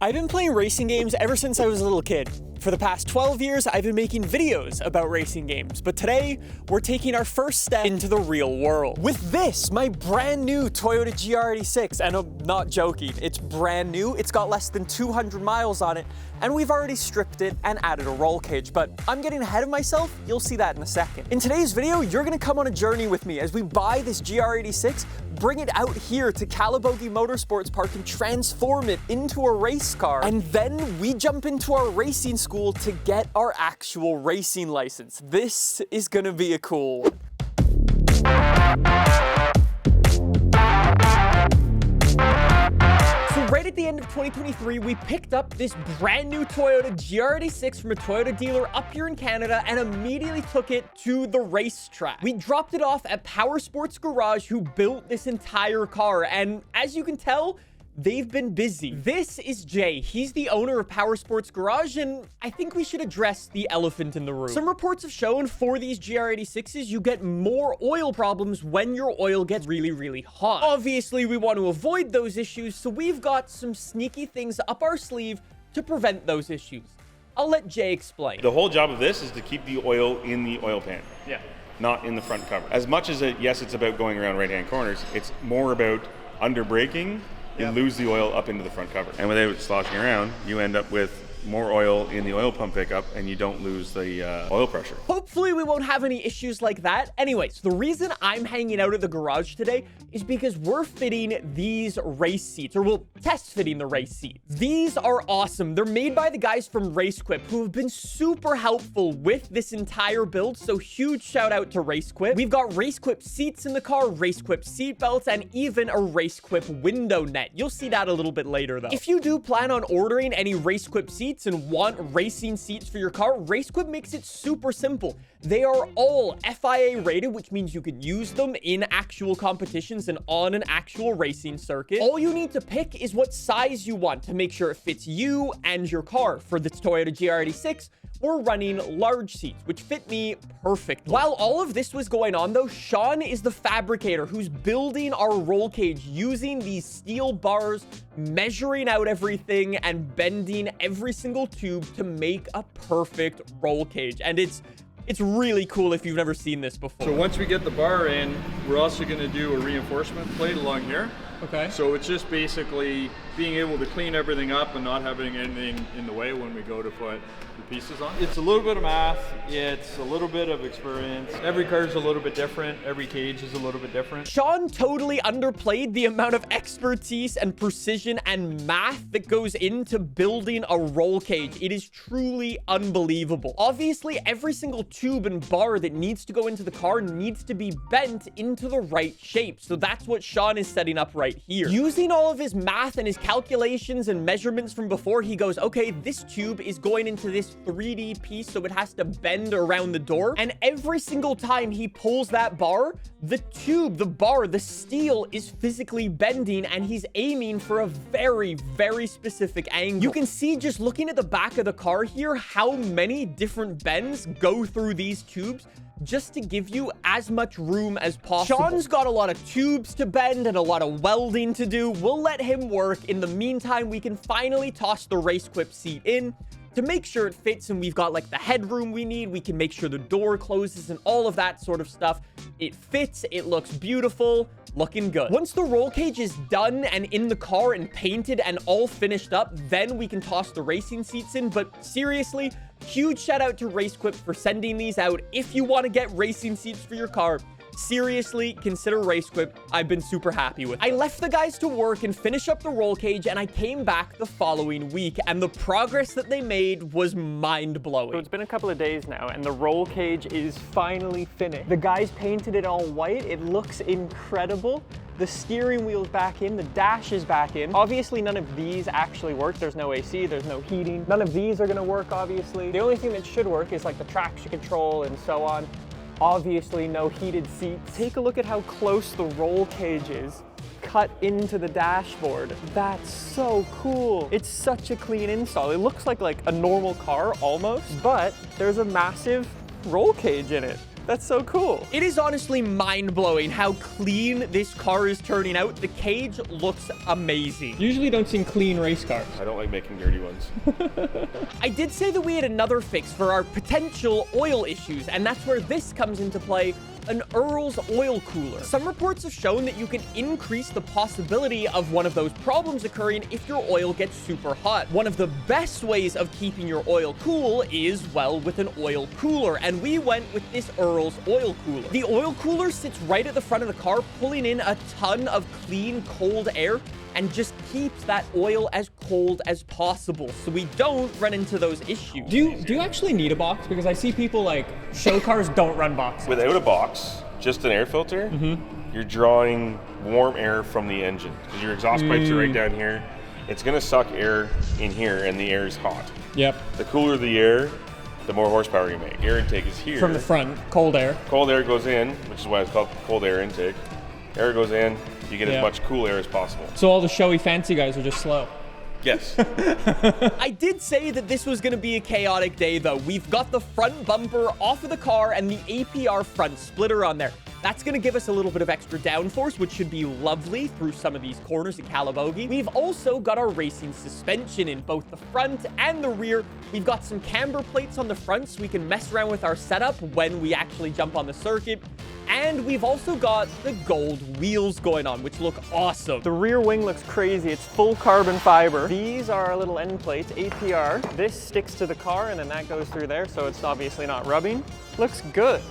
I've been playing racing games ever since I was a little kid. For the past 12 years, I've been making videos about racing games, but today, we're taking our first step into the real world. With this, my brand new Toyota GR86, and I'm not joking, it's brand new, it's got less than 200 miles on it, and we've already stripped it and added a roll cage, but I'm getting ahead of myself, you'll see that in a second. In today's video, you're gonna come on a journey with me as we buy this GR86, bring it out here to Calabogie Motorsports Park and transform it into a race car. And then we jump into our racing school to get our actual racing license. This is gonna be a cool one. So right at the end of 2023, we picked up this brand new Toyota GR86 from a Toyota dealer up here in Canada and immediately took it to the racetrack. We dropped it off at Power Sports Garage, who built this entire car, and as you can tell, they've been busy. This is Jay. He's the owner of Power Sports Garage, and I think we should address the elephant in the room. Some reports have shown for these GR86s, you get more oil problems when your oil gets really, really hot. Obviously, we want to avoid those issues, so we've got some sneaky things up our sleeve to prevent those issues. I'll let Jay explain. The whole job of this is to keep the oil in the oil pan. Yeah. Not in the front cover. As much as yes, it's about going around right-hand corners, it's more about under braking. You lose the oil up into the front cover. And without sloshing around, you end up with more oil in the oil pump pickup and you don't lose the oil pressure. Hopefully we won't have any issues like that. Anyways, the reason I'm hanging out at the garage today is because we're fitting these race seats, or we'll test fitting the race seats. These are awesome. They're made by the guys from RaceQuip, who have been super helpful with this entire build, so huge shout out to RaceQuip. We've got RaceQuip seats in the car, RaceQuip seat belts, and even a RaceQuip window net. You'll see that a little bit later though. If you do plan on ordering any RaceQuip seats and want racing seats for your car, RaceQuip makes it super simple. They are all FIA rated, which means you can use them in actual competitions and on an actual racing circuit. All you need to pick is what size you want to make sure it fits you and your car. For this Toyota GR86, we're running large seats, which fit me perfectly. While all of this was going on though, Sean is the fabricator who's building our roll cage using these steel bars, measuring out everything and bending every single tube to make a perfect roll cage. And it's really cool if you've never seen this before. So once we get the bar in, we're also going to do a reinforcement plate along here. Okay. So it's just basically being able to clean everything up and not having anything in the way when we go to put the pieces on. It's a little bit of math, it's a little bit of experience. Every car is a little bit different, every cage is a little bit different. Sean totally underplayed the amount of expertise and precision and math that goes into building a roll cage. It is truly unbelievable. Obviously, every single tube and bar that needs to go into the car needs to be bent into the right shape. So that's what Sean is setting up right here. Using all of his math and his calculations and measurements from before, he goes, okay, this tube is going into this 3D piece, so it has to bend around the door. And every single time he pulls that bar, the tube, the bar, the steel is physically bending, and he's aiming for a very, very specific angle. You can see just looking at the back of the car here, how many different bends go through these tubes just to give you as much room as possible. Sean's got a lot of tubes to bend and a lot of welding to do. We'll let him work. In the meantime, we can finally toss the RaceQuip seat in to make sure it fits, and we've got like the headroom we need. We can make sure the door closes and all of that sort of stuff. It fits, it looks beautiful, looking good. Once the roll cage is done and in the car and painted and all finished up, then we can toss the racing seats in. But seriously, huge shout out to RaceQuip for sending these out. If you want to get racing seats for your car, seriously, consider RaceQuip. I've been super happy with it. I left the guys to work and finish up the roll cage, and I came back the following week, and the progress that they made was mind-blowing. So it's been a couple of days now, and the roll cage is finally finished. The guys painted it all white. It looks incredible. The steering wheel's back in, the dash is back in. Obviously, none of these actually work. There's no AC, there's no heating. None of these are gonna work, obviously. The only thing that should work is like the traction control and so on. Obviously, no heated seats. Take a look at how close the roll cage is cut into the dashboard. That's so cool. It's such a clean install. It looks like a normal car almost, but there's a massive roll cage in it. That's so cool. It is honestly mind-blowing how clean this car is turning out. The cage looks amazing. Usually don't see clean race cars. I don't like making dirty ones. I did say that we had another fix for our potential oil issues, and that's where this comes into play. An Earl's oil cooler. Some reports have shown that you can increase the possibility of one of those problems occurring if your oil gets super hot. One of the best ways of keeping your oil cool is, well, with an oil cooler, and we went with this Earl's oil cooler. The oil cooler sits right at the front of the car, pulling in a ton of clean, cold air and just keeps that oil as cold as possible so we don't run into those issues. Do you actually need a box? Because I see people like show cars don't run boxes. Without a box, just an air filter, you're drawing warm air from the engine because your exhaust pipes are right down here. It's going to suck air in here and the air is hot. Yep. The cooler the air, the more horsepower you make. Air intake is here. From the front, cold air. Cold air goes in, which is why it's called cold air intake. Air goes in, you get as much cool air as possible. So all the showy fancy guys are just slow. Yes. I did say that this was going to be a chaotic day, though. We've got the front bumper off of the car and the APR front splitter on there. That's going to give us a little bit of extra downforce, which should be lovely through some of these corners in Calabogie. We've also got our racing suspension in both the front and the rear. We've got some camber plates on the front so we can mess around with our setup when we actually jump on the circuit. And we've also got the gold wheels going on, which look awesome. The rear wing looks crazy. It's full carbon fiber. These are our little end plates, APR. This sticks to the car and then that goes through there, so it's obviously not rubbing. Looks good.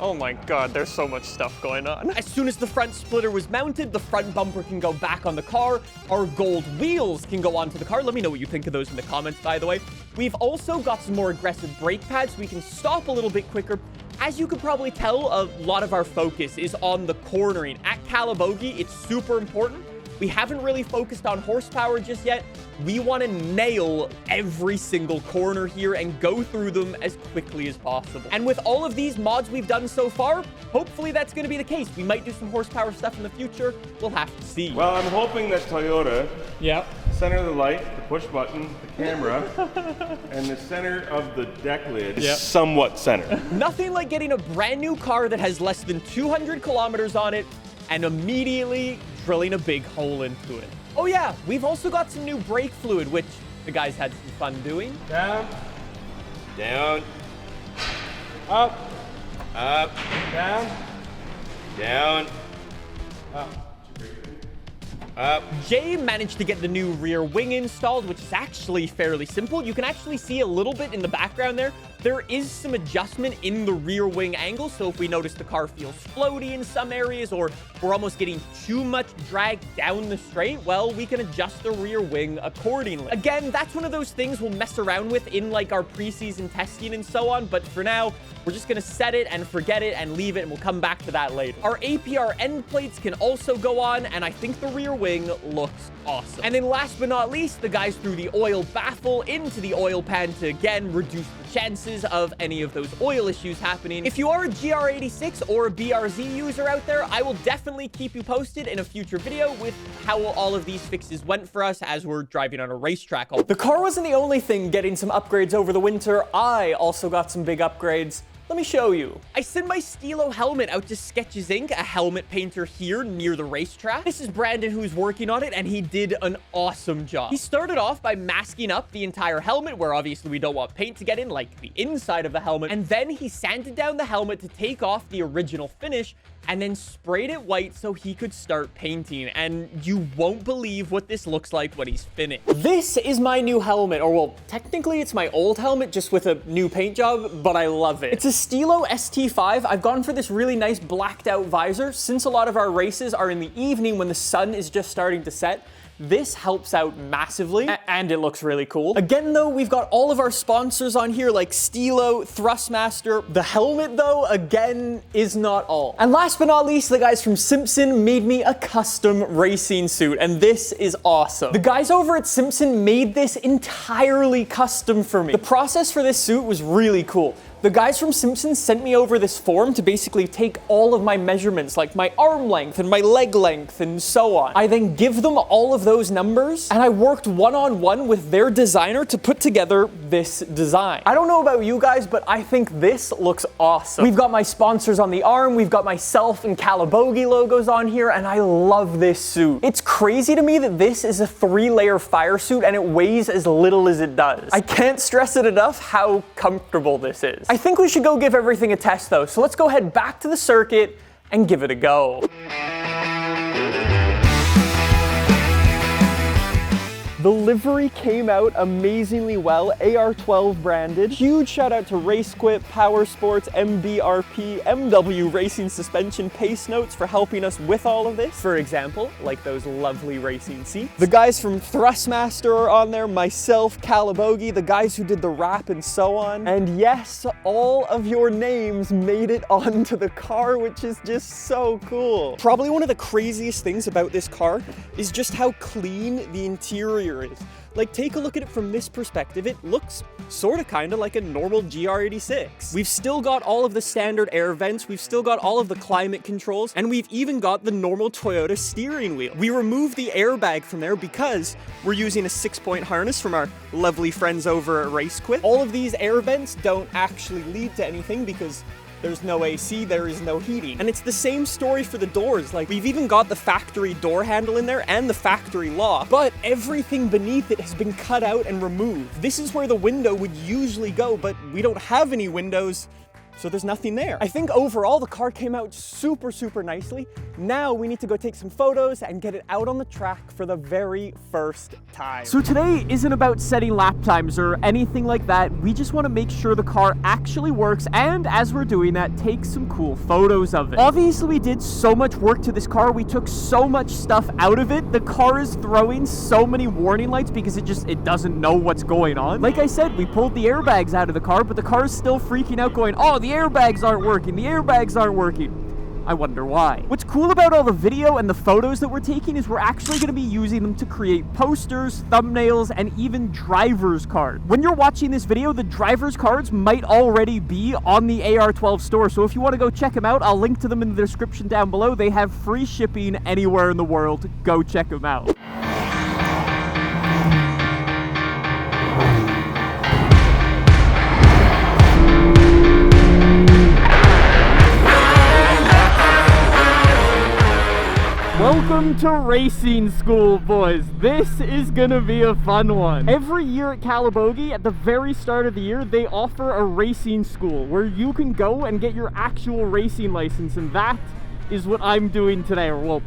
Oh my God, there's so much stuff going on. As soon as the front splitter was mounted, the front bumper can go back on the car. Our gold wheels can go onto the car. Let me know what you think of those in the comments, by the way. We've also got some more aggressive brake pads so we can stop a little bit quicker. As you could probably tell, a lot of our focus is on the cornering. At Calabogie, it's super important. We haven't really focused on horsepower just yet. We want to nail every single corner here and go through them as quickly as possible. And with all of these mods we've done so far, hopefully that's going to be the case. We might do some horsepower stuff in the future. We'll have to see. Well, I'm hoping that Toyota, Yep. center of the light, the push button, the camera, and the center of the deck lid is somewhat center. Nothing like getting a brand new car that has less than 200 kilometers on it and immediately drilling a big hole into it. Oh yeah, we've also got some new brake fluid, which the guys had some fun doing. Down, down, up, up, down, down, up. Jay managed to get the new rear wing installed, which is actually fairly simple. You can actually see a little bit in the background there. There is some adjustment in the rear wing angle, so if we notice the car feels floaty in some areas or we're almost getting too much drag down the straight, well, we can adjust the rear wing accordingly. Again, that's one of those things we'll mess around with in like our preseason testing and so on, but for now, we're just gonna set it and forget it and leave it, and we'll come back to that later. Our APR end plates can also go on, and I think the rear wing looks awesome. And then last but not least, the guys threw the oil baffle into the oil pan to, again, reduce the chances of any of those oil issues happening. If you are a GR86 or a BRZ user out there, I will definitely keep you posted in a future video with how all of these fixes went for us as we're driving on a racetrack. The car wasn't the only thing getting some upgrades over the winter. I also got some big upgrades. Let me show you. I sent my Stilo helmet out to Sketches Inc., a helmet painter here near the racetrack. This is Brandon who's working on it, and he did an awesome job. He started off by masking up the entire helmet, where obviously we don't want paint to get in, like the inside of the helmet, and then he sanded down the helmet to take off the original finish, and then sprayed it white so he could start painting. And you won't believe what this looks like when he's finished. This is my new helmet, or well, technically it's my old helmet just with a new paint job, but I love it. It's a Stilo ST5. I've gone for this really nice blacked out visor. Since a lot of our races are in the evening when the sun is just starting to set, this helps out massively, and it looks really cool. Again, though, we've got all of our sponsors on here, like Stilo, Thrustmaster. The helmet, though, again, is not all. And last but not least, the guys from Simpson made me a custom racing suit, and this is awesome. The guys over at Simpson made this entirely custom for me. The process for this suit was really cool. The guys from Simpson sent me over this form to basically take all of my measurements, like my arm length and my leg length and so on. I then give them all of those numbers, and I worked one-on-one with their designer to put together this design. I don't know about you guys, but I think this looks awesome. We've got my sponsors on the arm, we've got myself and Calabogie logos on here, and I love this suit. It's crazy to me that this is a 3-layer fire suit and it weighs as little as it does. I can't stress it enough how comfortable this is. I think we should go give everything a test though, so let's go head back to the circuit and give it a go. The livery came out amazingly well, AR12 branded. Huge shout out to RaceQuip, Power Sports, MBRP, MW Racing Suspension, Pace Notes for helping us with all of this. For example, like those lovely racing seats. The guys from Thrustmaster are on there, myself, Calabogie, the guys who did the wrap and so on. And yes, all of your names made it onto the car, which is just so cool. Probably one of the craziest things about this car is just how clean the interior is. Like, take a look at it from this perspective. It looks sort of kind of like a normal GR86. We've still got all of the standard air vents, we've still got all of the climate controls, and we've even got the normal Toyota steering wheel. We removed the airbag from there because we're using a 6-point harness from our lovely friends over at RaceQuip. All of these air vents don't actually lead to anything because there's no AC, there is no heating. And it's the same story for the doors. Like, we've even got the factory door handle in there and the factory lock, but everything beneath it has been cut out and removed. This is where the window would usually go, but we don't have any windows, so there's nothing there. I think overall the car came out super, super nicely. Now we need to go take some photos and get it out on the track for the very first time. So today isn't about setting lap times or anything like that. We just want to make sure the car actually works, and as we're doing that, take some cool photos of it. Obviously we did so much work to this car. We took so much stuff out of it. The car is throwing so many warning lights because it doesn't know what's going on. Like I said, we pulled the airbags out of the car, but the car is still freaking out going, oh, the airbags aren't working, the airbags aren't working. I wonder why. What's cool about all the video and the photos that we're taking is we're actually going to be using them to create posters, thumbnails, and even driver's cards. When you're watching this video, the driver's cards might already be on the AR12 store, so if you want to go check them out, I'll link to them in the description down below. They have free shipping anywhere in the world. Go check them out. Welcome to racing school, boys. This is gonna be a fun one. Every year at Calabogie, at the very start of the year, they offer a racing school where you can go and get your actual racing license, and that is what I'm doing today, or well,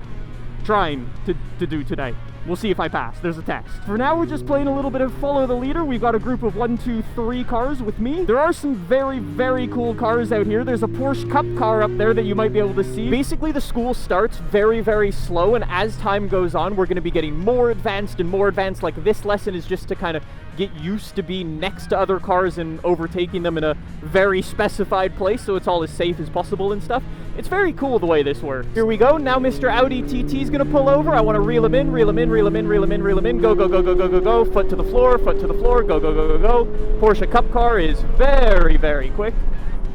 trying to do today. We'll see if I pass. There's a test. For now, we're just playing a little bit of follow the leader. We've got a group of 1, 2, 3 cars with me. There are some very, very cool cars out here. There's a Porsche Cup car up there that you might be able to see. Basically, the school starts very, very slow, and as time goes on, we're going to be getting more advanced and more advanced. Like, this lesson is just to kind of get used to being next to other cars and overtaking them in a very specified place, so it's all as safe as possible and stuff. It's very cool the way this works. Here we go. Now Mr. Audi TT is going to pull over. I want to reel him in, reel him in, reel him in, reel him in, reel him in. Go, go, go, go, go, go, go. Foot to the floor, foot to the floor. Go, go, go, go, go. Porsche Cup car is very, very quick.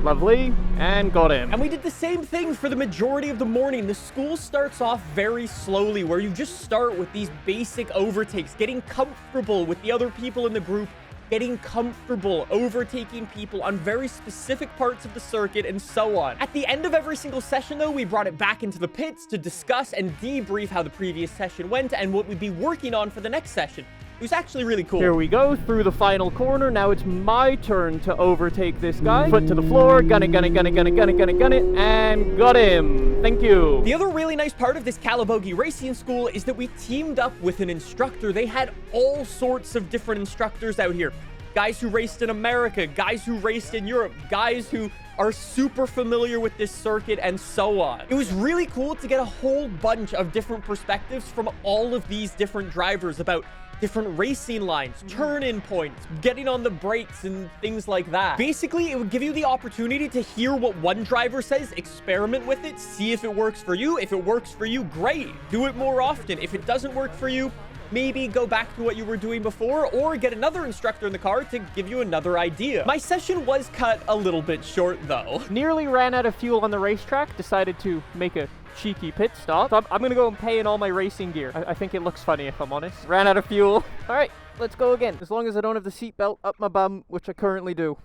Lovely, and got him. And we did the same thing for the majority of the morning. The school starts off very slowly, where you just start with these basic overtakes, getting comfortable with the other people in the group, getting comfortable overtaking people on very specific parts of the circuit, and so on. At the end of every single session, though, we brought it back into the pits to discuss and debrief how the previous session went and what we'd be working on for the next session. It was actually really cool. Here we go, through the final corner. Now it's my turn to overtake this guy. Foot to the floor, gun it, gun it, gun it, gun it, gun it, gun it, gun it, and got him. Thank you. The other really nice part of this Calabogie Racing School is that we teamed up with an instructor. They had all sorts of different instructors out here. Guys who raced in America, guys who raced in Europe, guys who are super familiar with this circuit, and so on. It was really cool to get a whole bunch of different perspectives from all of these different drivers about different racing lines, turn-in points, getting on the brakes, and things like that. Basically, it would give you the opportunity to hear what one driver says, experiment with it, see if it works for you. If it works for you, great. Do it more often. If it doesn't work for you, maybe go back to what you were doing before, or get another instructor in the car to give you another idea. My session was cut a little bit short, though. Nearly ran out of fuel on the racetrack, decided to make a cheeky pit stop. So I'm gonna go and pay in all my racing gear. I think it looks funny, if I'm honest. Ran out of fuel. All right, let's go again. As long as I don't have the seatbelt up my bum, which I currently do.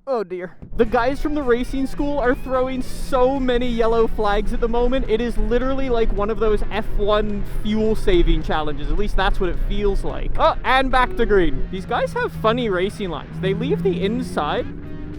Oh dear. The guys from the racing school are throwing so many yellow flags at the moment. It is literally like one of those F1 fuel saving challenges. At least that's what it feels like. Oh, and back to green. These guys have funny racing lines. They leave the inside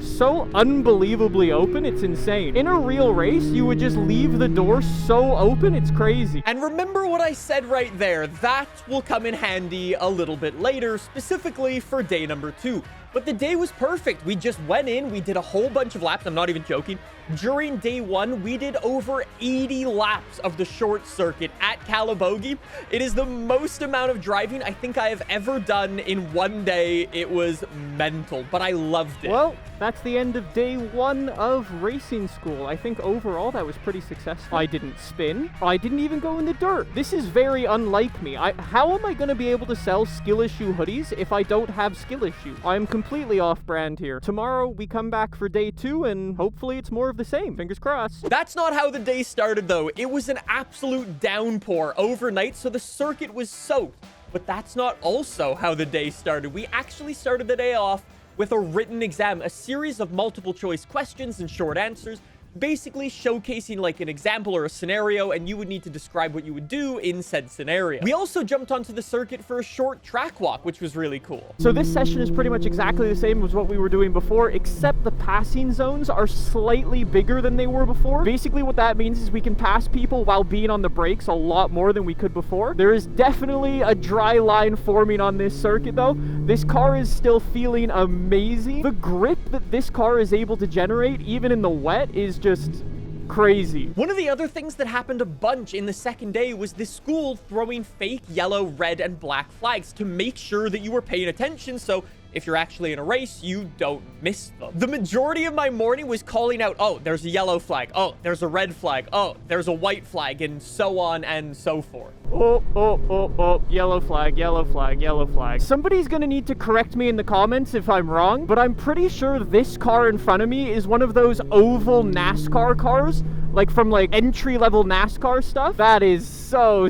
so unbelievably open, it's insane. In a real race, you would just leave the door so open, it's crazy. And remember what I said right there, that will come in handy a little bit later, specifically for day number 2. But the day was perfect. We just went in, we did a whole bunch of laps, I'm not even joking. During day 1, we did over 80 laps of the short circuit at Calabogie. It is the most amount of driving I think I have ever done in one day. It was mental, but I loved it. Well, that's the end of day 1 of racing school. I think overall that was pretty successful. I didn't spin. I didn't even go in the dirt. This is very unlike me. How am I going to be able to sell skill issue hoodies if I don't have skill issue? I'm completely off brand here. Tomorrow we come back for day 2 and hopefully it's more of the same. Fingers crossed. That's not how the day started though. It was an absolute downpour overnight, so the circuit was soaked. But that's not also how the day started. We actually started the day off with a written exam, a series of multiple choice questions and short answers, basically showcasing like an example or a scenario, and you would need to describe what you would do in said scenario. We also jumped onto the circuit for a short track walk, which was really cool. So this session is pretty much exactly the same as what we were doing before, except the passing zones are slightly bigger than they were before. Basically what that means is we can pass people while being on the brakes a lot more than we could before. There is definitely a dry line forming on this circuit though. This car is still feeling amazing. The grip that this car is able to generate, even in the wet, is just crazy. One of the other things that happened a bunch in the second day was the school throwing fake yellow, red, and black flags to make sure that you were paying attention, so if you're actually in a race, you don't miss them. The majority of my morning was calling out, oh, there's a yellow flag. Oh, there's a red flag. Oh, there's a white flag, and so on and so forth. Oh, yellow flag, yellow flag, yellow flag. Somebody's gonna need to correct me in the comments if I'm wrong, but I'm pretty sure this car in front of me is one of those oval NASCAR cars, like from like entry-level NASCAR stuff. That is so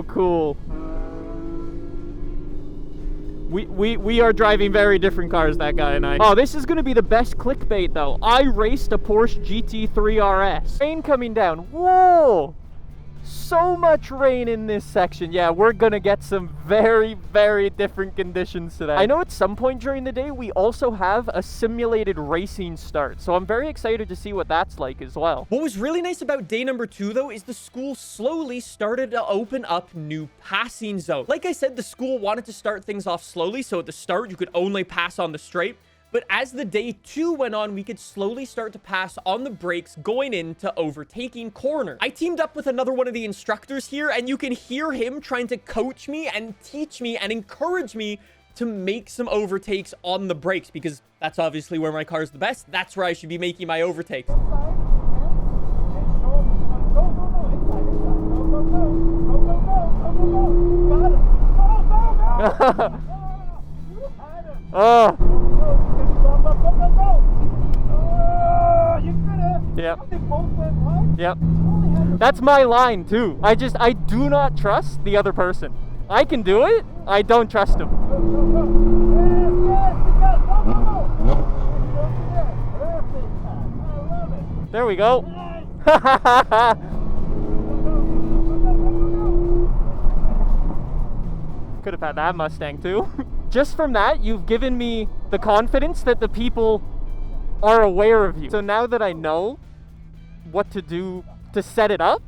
cool. We are driving very different cars, that guy and I. Oh, this is going to be the best clickbait, though. I raced a Porsche GT3 RS. Rain coming down. Whoa! So much rain in this section. Yeah, we're going to get some very different conditions today. I know at some point during the day, we also have a simulated racing start. So I'm very excited to see what that's like as well. What was really nice about day number 2, though, is the school slowly started to open up new passing zones. Like I said, the school wanted to start things off slowly, so at the start, you could only pass on the straight. But as the day 2 went on, we could slowly start to pass on the brakes going into overtaking corner. I teamed up with another one of the instructors here, and you can hear him trying to coach me and teach me and encourage me to make some overtakes on the brakes, because that's obviously where my car is the best. That's where I should be making my overtakes. Yep. That's my line too. I do not trust the other person. I can do it. I don't trust him. There we go. Could have had that Mustang too. Just from that, you've given me the confidence that the people are aware of you. So now that I know what to do to set it up,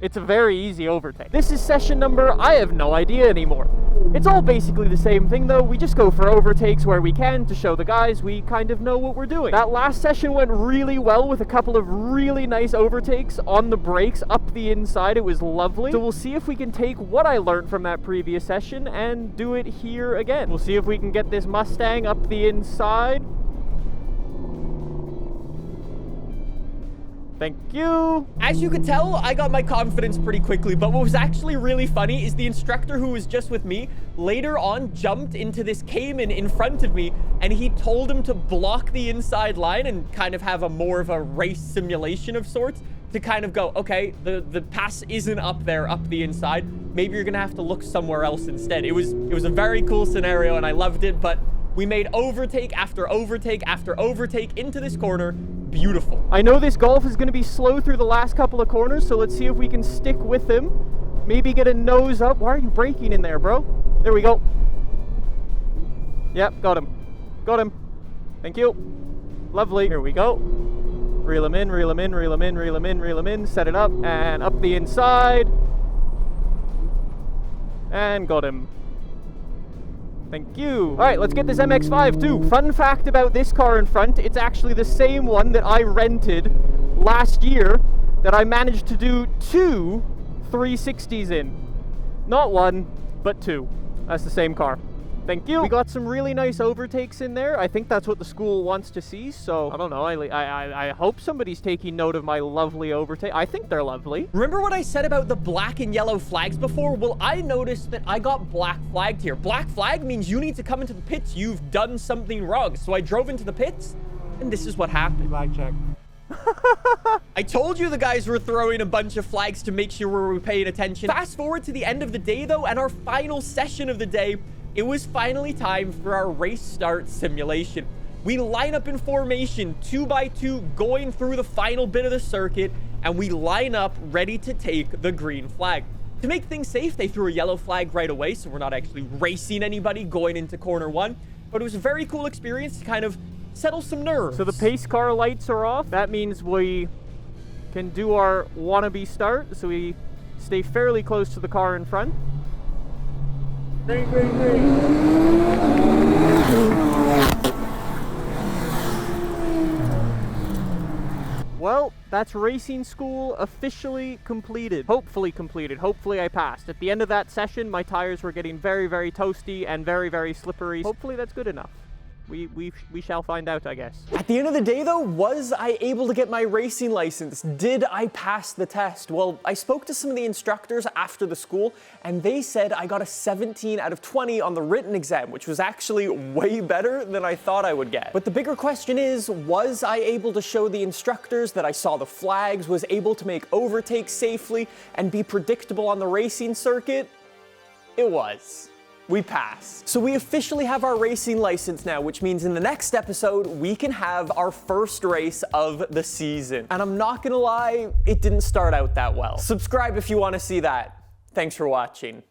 it's a very easy overtake. This is session number, I have no idea anymore. It's all basically the same thing though. We just go for overtakes where we can to show the guys we kind of know what we're doing. That last session went really well with a couple of really nice overtakes on the brakes up the inside. It was lovely. So we'll see if we can take what I learned from that previous session and do it here again. We'll see if we can get this Mustang up the inside. Thank you. As you could tell, I got my confidence pretty quickly, but what was actually really funny is the instructor who was just with me later on jumped into this Cayman in front of me, and he told him to block the inside line and kind of have more of a race simulation of sorts. to kind of go, okay, the pass isn't up there, up the inside. Maybe you're gonna have to look somewhere else instead. It was a very cool scenario and I loved it, but we made overtake after overtake after overtake into this corner. Beautiful. I know this Golf is gonna be slow through the last couple of corners, so let's see if we can stick with him. Maybe get a nose up. Why are you braking in there, bro? There we go. Yep, got him. Got him. Thank you. Lovely. Here we go. Reel him in, reel him in, reel him in, reel him in, reel him in. Set it up and up the inside. And got him. Thank you. All right, let's get this MX-5 too. Fun fact about this car in front, it's actually the same one that I rented last year that I managed to do 2 360s in. Not 1, but 2. That's the same car. Thank you. We got some really nice overtakes in there. I think that's what the school wants to see, so I don't know. I hope somebody's taking note of my lovely overtake. I think they're lovely. Remember what I said about the black and yellow flags before? Well, I noticed that I got black flagged here. Black flag means you need to come into the pits. You've done something wrong. So I drove into the pits, and this is what happened. Flag check. I told you the guys were throwing a bunch of flags to make sure we were paying attention. Fast forward to the end of the day, though, and our final session of the day. It was finally time for our race start simulation. We line up in formation 2 by 2 going through the final bit of the circuit, and we line up ready to take the green flag. To make things safe, they threw a yellow flag right away, so we're not actually racing anybody going into corner 1, but it was a very cool experience to kind of settle some nerves. So the pace car lights are off. That means we can do our wannabe start, so we stay fairly close to the car in front. Green, green, green. Well, that's racing school officially completed. Hopefully completed. Hopefully I passed. At the end of that session, my tires were getting very, very toasty and very, very slippery. Hopefully that's good enough. We shall find out, I guess. At the end of the day, though, was I able to get my racing license? Did I pass the test? Well, I spoke to some of the instructors after the school, and they said I got a 17 out of 20 on the written exam, which was actually way better than I thought I would get. But the bigger question is, was I able to show the instructors that I saw the flags, was able to make overtakes safely, and be predictable on the racing circuit? It was. We passed. So we officially have our racing license now, which means in the next episode, we can have our first race of the season. And I'm not gonna lie, it didn't start out that well. Subscribe if you wanna see that. Thanks for watching.